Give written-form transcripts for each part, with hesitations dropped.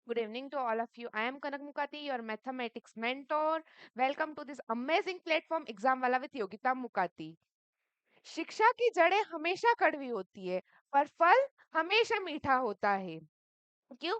Good evening to all of you. I am Kanak Mukati, your mathematics mentor. Welcome to this amazing platform Exam Wala with Yogita Mukati. शिक्षा की जड़ें हमेशा कड़वी होती है, पर फल हमेशा मीठा होता है। क्यों?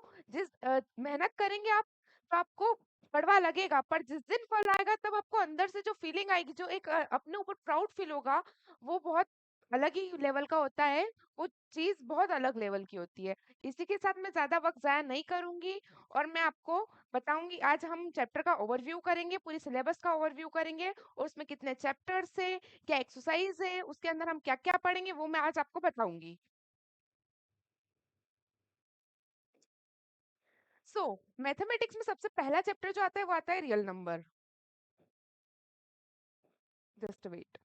मेहनत करेंगे आप तो आपको कड़वा लगेगा, पर जिस दिन फल आएगा तब आपको अंदर से जो फीलिंग आएगी, जो एक अपने ऊपर प्राउड फील होगा, वो बहुत अलग ही लेवल का होता है। वो चीज बहुत अलग लेवल की होती है। इसी के साथ मैं ज्यादा वक्त जाया नहीं करूंगी और मैं आपको बताऊंगी। आज हम चैप्टर का ओवरव्यू करेंगे, पूरी सिलेबस का ओवरव्यू करेंगे और उसमें कितने चैप्टर्स है, क्या एक्सरसाइज है, उसके अंदर हम क्या क्या पढ़ेंगे वो मैं आज आपको बताऊंगी। मैथमेटिक्स में सबसे पहला चैप्टर जो आता है वो आता है रियल नंबर। Just wait.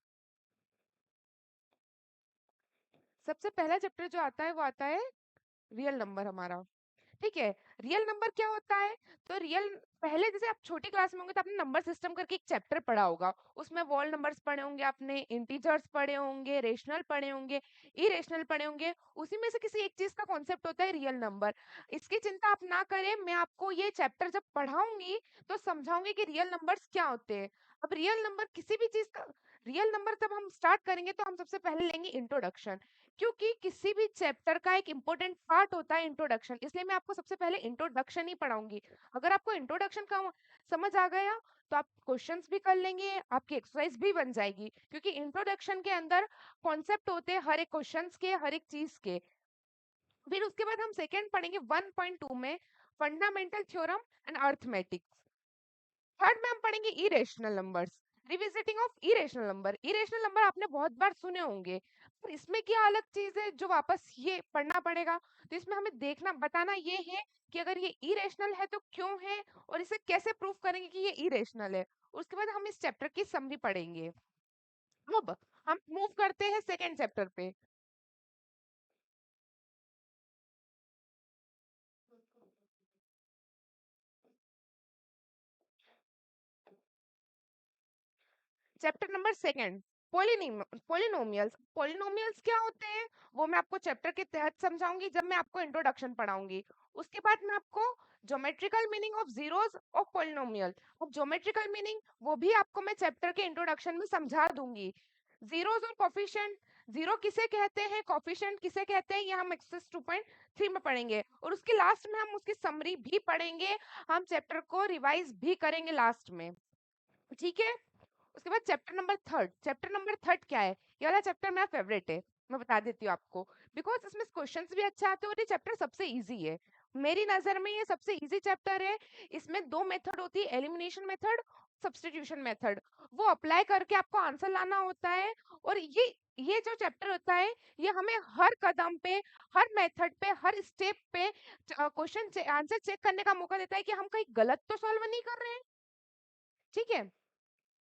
सबसे पहला चैप्टर जो आता है वो आता है रियल नंबर हमारा। ठीक है। रियल नंबर क्या होता है? तो रियल, पहले जैसे आप छोटी क्लास में होंगे तो आपने नंबर सिस्टम करके एक चैप्टर पढ़ा होगा। उसमें वॉल नंबर्स पढ़े होंगे, आपने इंटीजर्स पढ़े होंगे, रेशनल पढ़े होंगे, इरेशनल पढ़े होंगे। उसी में से किसी एक चीज का कॉन्सेप्ट होता है रियल नंबर। इसकी चिंता आप ना करें, मैं आपको ये चैप्टर जब पढ़ाऊंगी तो समझाऊंगी कि रियल नंबर्स क्या होते हैं। अब रियल नंबर किसी भी चीज का, रियल नंबर जब हम स्टार्ट करेंगे तो हम सबसे पहले लेंगे इंट्रोडक्शन। क्योंकि किसी भी चैप्टर का एक इम्पोर्टेंट पार्ट होता है इंट्रोडक्शन, इसलिए मैं आपको सबसे पहले इंट्रोडक्शन ही पढ़ाऊंगी। अगर आपको इंट्रोडक्शन का समझ आ गया तो आप क्वेश्चंस भी कर लेंगे, आपकी एक्सरसाइज भी बन जाएगी, क्योंकि इंट्रोडक्शन के अंदर कॉन्सेप्ट होते हैं हर एक क्वेश्चंस के, हर एक चीज के। फिर उसके बाद हम सेकंड पढ़ेंगे 1.2 में fundamental theorem and arithmetics. Third में हम पढ़ेंगे irrational numbers, revisiting of irrational number. Irrational number आपने बहुत बार सुने होंगे, पर इसमें क्या अलग चीज है जो वापस ये पढ़ना पड़ेगा। तो इसमें हमें देखना बताना ये है कि अगर ये इरेशनल है तो क्यों है, और इसे कैसे प्रूफ करेंगे कि ये इरेशनल है। उसके बाद हम इस चैप्टर की समरी पढ़ेंगे। अब हम मूव करते हैं सेकेंड चैप्टर पे। Chapter number second, polynomials. Polynomials क्या होते हैं वो मैं आपको चैप्टर के तहत समझाऊंगी जब मैं आपको इंट्रोडक्शन पढ़ाऊंगी। उसके बाद मैं आपको geometrical meaning of zeros of polynomial, और ज्योमेट्रिकल मीनिंग वो भी आपको मैं चैप्टर के इंट्रोडक्शन में समझा दूंगी। जीरोस और कोफिशिएंट, जीरो किसे कहते हैं, कोफिशिएंट किसे कहते हैं, ये हम एक्सरसाइज 2.3 में पढ़ेंगे, और उसके लास्ट में हम उसकी समरी भी पढ़ेंगे। हम चैप्टर को रिवाइज भी करेंगे लास्ट में। ठीक है। उसके बाद chapter number third. Chapter number third क्या है? ये वाला चैप्टर मेरा फेवरेट है, मैं बता देती हूँ आपको। बिकॉज इसमें क्वेश्चंस भी अच्छे आते हैं और ये चैप्टर सबसे इजी है। मेरी नजर में ये सबसे इजी चैप्टर है। इसमें दो मेथड होती है, एलिमिनेशन मेथड, सब्स्टिट्यूशन मेथड। वो अप्लाई करके आपको आंसर लाना होता है। और ये जो चैप्टर होता है, ये हमें हर कदम पे, हर मेथड पे, हर स्टेप पे क्वेश्चन आंसर चेक करने का मौका देता है कि हम कहीं गलत तो सॉल्व नहीं कर रहे हैं। ठीक है।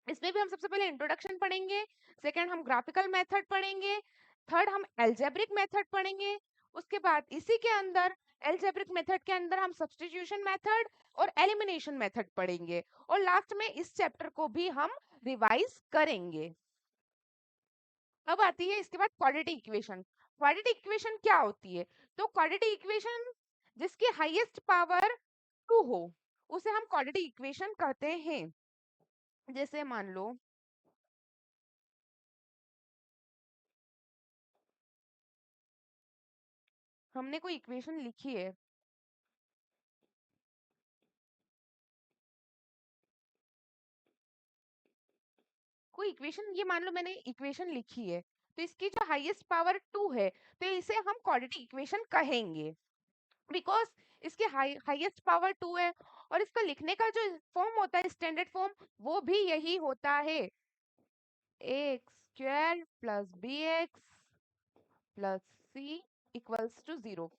इसमें भी हम सबसे पहले इंट्रोडक्शन पढ़ेंगे, सेकंड हम ग्राफिकल मेथड पढ़ेंगे, थर्ड हम एल्जेब्रिक मेथड पढ़ेंगे। उसके बाद इसी के अंदर एल्जेब्रिक मेथड के अंदर हम सब्स्टिट्यूशन मेथड और एलिमिनेशन मेथड पढ़ेंगे, और लास्ट में इस चैप्टर को भी हम रिवाइज करेंगे। अब आती है इसके बाद क्वाड्रेटिक इक्वेशन। क्वाड्रेटिक इक्वेशन क्या होती है? तो क्वाड्रेटिक इक्वेशन जिसकी हाईएस्ट पावर 2 हो, उसे हम क्वाड्रेटिक इक्वेशन कहते हैं। जैसे मान लो हमने कोई इक्वेशन लिखी है, कोई इक्वेशन, ये मान लो मैंने इक्वेशन लिखी है, तो इसकी जो हाईएस्ट पावर 2 है, तो इसे हम क्वाड्रेटिक इक्वेशन कहेंगे। बिकॉज इसके हाईएस्ट पावर 2 है, और इसका लिखने का जो फॉर्म होता है, स्टैंडर्ड फॉर्म, वो भी यही होता है, X square plus B X plus C equals to 0।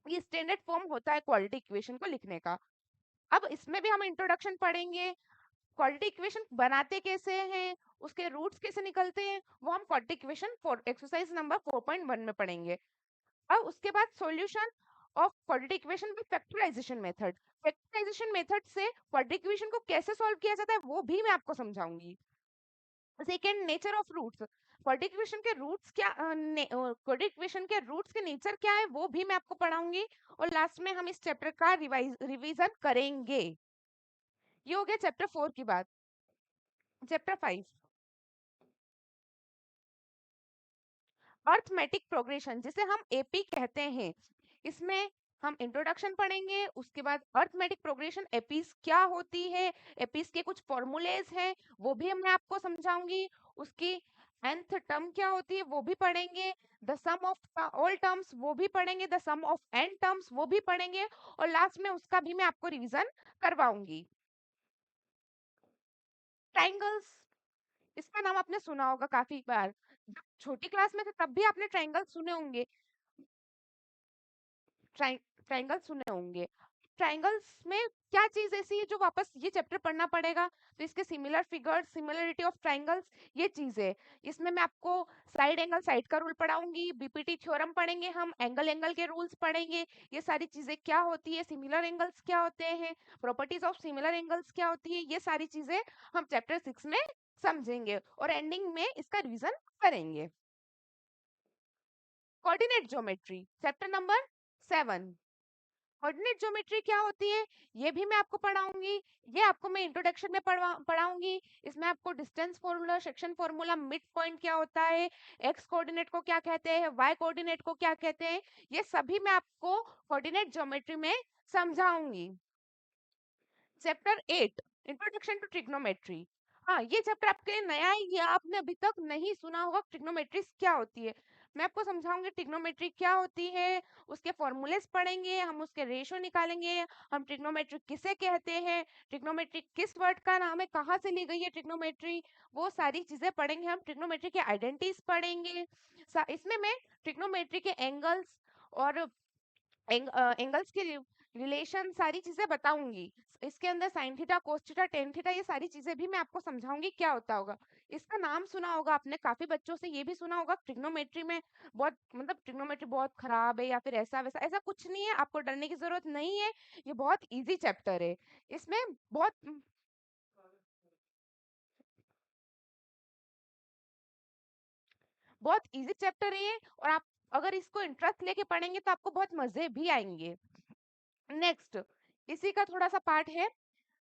ये स्टैंडर्ड फॉर्म होता है क्वाड्रेटिक इक्वेशन को लिखने का। अब इसमें भी हम इंट्रोडक्शन पढ़ेंगे, क्वाड्रेटिक इक्वेशन बनाते कैसे हैं, उसके रूट्स कैसे निकलते हैं, वो हम quadratic equation for exercise number 4.1 में पढ़ेंगे। अब उसके बाद solution of quadratic equation with factorisation method. Factorisation method से क्वाड्रेटिक इक्वेशन को कैसे सॉल्व किया जाता है वो भी मैं आपको समझाऊंगी। Second, nature of roots. Quadratic equation के रूट्स क्या क्वाड्रेटिक इक्वेशन के रूट्स के नेचर क्या है वो भी मैं आपको पढ़ाऊंगी, और लास्ट में हम इस चैप्टर का रिवीजन करेंगे। ये हो गया चैप्टर 4 की बात। चैप्टर 5, अर्थमेटिक प्रोग्रेशन, जिसे हम एपी कहते हैं। इसमें हम इंट्रोडक्शन पढ़ेंगे, उसके बाद अर्थमेटिक प्रोग्रेशन एपीज क्या होती है, एपीज के कुछ फॉर्मूलेज हैं वो भी मैं आपको समझाऊंगी, उसकी nth टर्म क्या होती है वो भी पढ़ेंगे, the sum of all terms वो भी पढ़ेंगे, the sum of n terms वो भी पढ़ेंगे, और लास्ट में उसका भी मैं आपको रिवीजन करवाऊंगी। ट्राइंगल्स, इसका नाम आपने सुना होगा काफी बार, जब छोटी क्लास में थे तब भी आपने ट्राइंगल सुने होंगे। ट्राइंगल सुने होंगे। ट्राइंगल्स में क्या चीज ऐसी है जो वापस ये चैप्टर पढ़ना पड़ेगा, तो इसके similar figures, similarity of triangles, ये चीज है। इसमें मैं आपको साइड एंगल साइड का रूल पढ़ाऊंगी, बीपीटी थ्योरम पढ़ेंगे, हम एंगल एंगल के रूल्स पढ़ेंगे, ये सारी चीजें क्या होती है, सिमिलर एंगल्स क्या होते हैं, प्रॉपर्टीज ऑफ सिमिलर एंगल्स क्या होती है, ये सारी चीजें हम चैप्टर 6 में समझेंगे, और एंडिंग में इसका रिवीजन करेंगे। Coordinate geometry, chapter number 7। Coordinate geometry क्या होती है ये भी मैं आपको पढ़ाऊंगी, ये आपको मैं इंट्रोडक्शन में पढ़ाऊंगी। इसमें आपको distance formula, section formula, mid point क्या होता है, एक्स कोऑर्डिनेट को क्या कहते हैं, वाई कोऑर्डिनेट को क्या कहते हैं, ये सभी मैं आपको कोऑर्डिनेट ज्योमेट्री में समझाऊंगी। Chapter 8, introduction to trigonometry. हाँ, ये चैप्टर आपके लिए नया है, ये आपने अभी तक नहीं सुना होगा। ट्रिग्नोमेट्री क्या होती है मैं आपको समझाऊंगी, ट्रिग्नोमेट्री क्या होती है, उसके फॉर्मूलेस पढ़ेंगे, हम उसके रेशो निकालेंगे, हम ट्रिग्नोमेट्री किसे कहते हैं, ट्रिग्नोमेट्री किस वर्ड का नाम है, कहाँ से ली गई है ट्रिग्नोमेट्री, वो सारी चीजें पढ़ेंगे हम। ट्रिग्नोमेट्री के आइडेंटिटीज पढ़ेंगे, इसमें मैं ट्रिग्नोमेट्री के एंगल्स और एंगल्स के रिलेशन सारी चीजें बताऊंगी। इसके अंदर sine theta, cos theta, tan theta, ये सारी चीजें भी मैं आपको समझाऊंगी क्या होता होगा। इसका नाम सुना होगा आपने, काफी बच्चों से ये भी सुना होगा ट्रिग्नोमेट्री में बहुत, मतलब ट्रिग्नोमेट्री बहुत खराब है या फिर ऐसा वैसा, ऐसा कुछ नहीं है, आपको डरने की जरूरत नहीं है, ये बहुत इजी चैप्टर है। इसमें बहुत इजी चैप्टर है ये, और आप अगर इसको इंटरेस्ट लेके पढ़ेंगे तो आपको बहुत मजे भी आएंगे। नेक्स्ट, इसी का थोड़ा सा पार्ट है,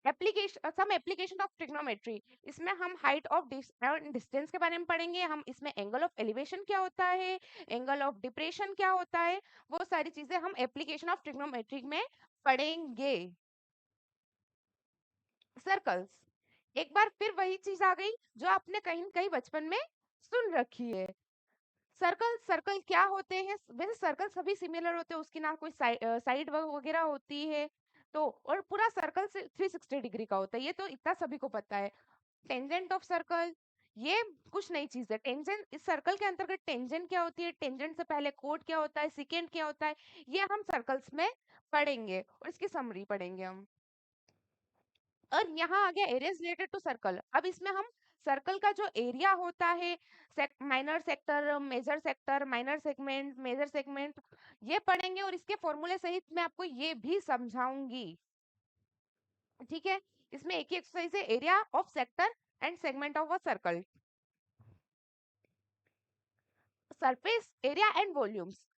application, some application of trigonometry. इसमें हम हाइट ऑफ डिस्टेंस के बारे में पढ़ेंगे, हम इसमें एंगल ऑफ एलिवेशन क्या होता है, एंगल ऑफ डिप्रेशन क्या होता है, वो सारी चीजें हम एप्लीकेशन ऑफ ट्रिग्नोमेट्री में पढ़ेंगे। सर्कल्स, एक बार फिर वही चीज आ गई जो आपने कहीं न कहीं बचपन में सुन रखी है। सर्कल, सर्कल क्या होते हैं, वैसे सर्कल सभी सिमिलर होते हैं, उसकी ना कोई साइड वगैरह होती है, तो और पूरा सर्कल से 360 डिग्री का होता है, ये तो इतना सभी को पता है। टेंजेंट ऑफ सर्कल, ये कुछ नई चीज है। टेंजेंट, इस सर्कल के अंतर्गत टेंजेंट क्या होती है, टेंजेंट से पहले कोट क्या होता है, सिकेंड क्या होता है, ये हम सर्कल्स में पढ़ेंगे, और इसकी समरी पढ़ेंगे हम। और यहाँ आ गया एरियाज रिलेटेड टू सर्कल। अब इसमें हम सर्कल का जो एरिया होता है, minor sector, major sector, minor segment, major segment, ये पढ़ेंगे, और इसके फॉर्मूले सहित मैं आपको ये भी समझाऊंगी। ठीक है, इसमें एक ही एक्सरसाइज है, area of sector and segment of a circle, surface area and volumes.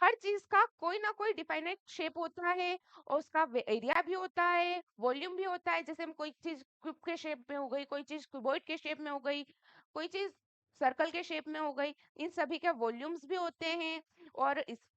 हर चीज का कोई ना कोई डिफाइनेट शेप होता है, और उसका एरिया भी होता है, वॉल्यूम भी होता है, जैसे हम कोई चीज क्यूब के शेप में हो गई, कोई चीज क्यूबॉइड के शेप में हो गई, कोई चीज सर्कल के शेप में हो गई, इन सभी के वॉल्यूम्स भी होते हैं, और इस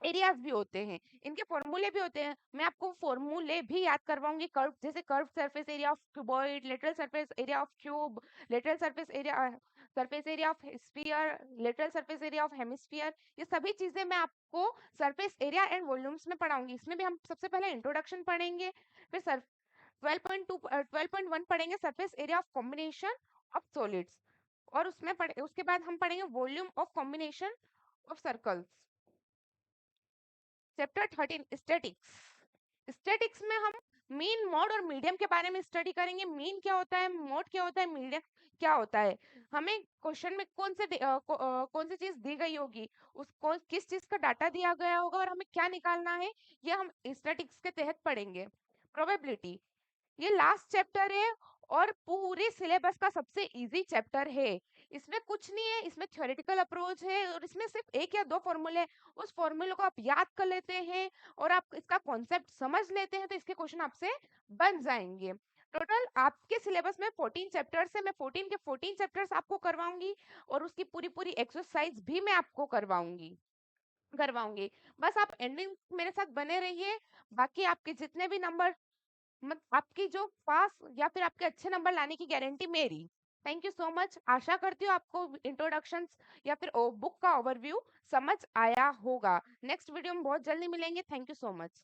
एरियाज भी होते हैं, इनके फॉर्मूले भी होते हैं, मैं आपको फॉर्मूले भी याद करवाऊंगी। कर्व, जैसे curve surface area of cuboid, lateral surface area of cube, lateral surface area of sphere, lateral surface area of hemisphere, ये सभी चीजें मैं आपको सरफेस एरिया एंड वॉल्यूम्स में पढ़ाऊंगी। इसमें भी हम सबसे पहले इंट्रोडक्शन पढ़ेंगे, फिर सर 12.2 12.1 पढ़ेंगे surface area of combination of solids, और उसमें उसके बाद हम पढ़ेंगे volume of combination of circles. Chapter 13, statics. Statics में हम मीन, मोड और मीडियम के बारे में स्टडी करेंगे। मीन क्या होता है, मोड क्या होता है, मीडियम क्या होता है, हमें क्वेश्चन में कौन सी चीज दी गई होगी, उसको किस चीज का डाटा दिया गया होगा, और हमें क्या निकालना है, ये हम स्टैटिक्स के तहत पढ़ेंगे। प्रोबेबिलिटी, ये लास्ट चैप्टर है और पूरे सिलेबस का सबसे इजी चैप्टर है। इसमें कुछ नहीं है, इसमें थ्योरेटिकल अप्रोच है और इसमें सिर्फ एक या दो फॉर्मूले हैं। उस फॉर्मूले को आप याद कर लेते हैं और आप इसका कॉन्सेप्ट समझ लेते हैं तो इसके क्वेश्चन आपसे बन जाएंगे। टोटल आपके सिलेबस में 14 चैप्टर्स है, मैं 14 के 14 चैप्टर्स आपको करवाऊंगी और उसकी पूरी पूरी एक्सरसाइज भी मैं आपको करवाऊंगी। बस आप एंडिंग मेरे साथ बने रहिए। बाकी आपके जितने भी नंबर, मत आपकी जो पास या फिर आपके अच्छे नंबर लाने की गारंटी मेरी। Thank you so much. आशा करती हूँ आपको इंट्रोडक्शंस या फिर बुक का ओवरव्यू समझ आया होगा। नेक्स्ट वीडियो में बहुत जल्दी मिलेंगे। Thank you so much.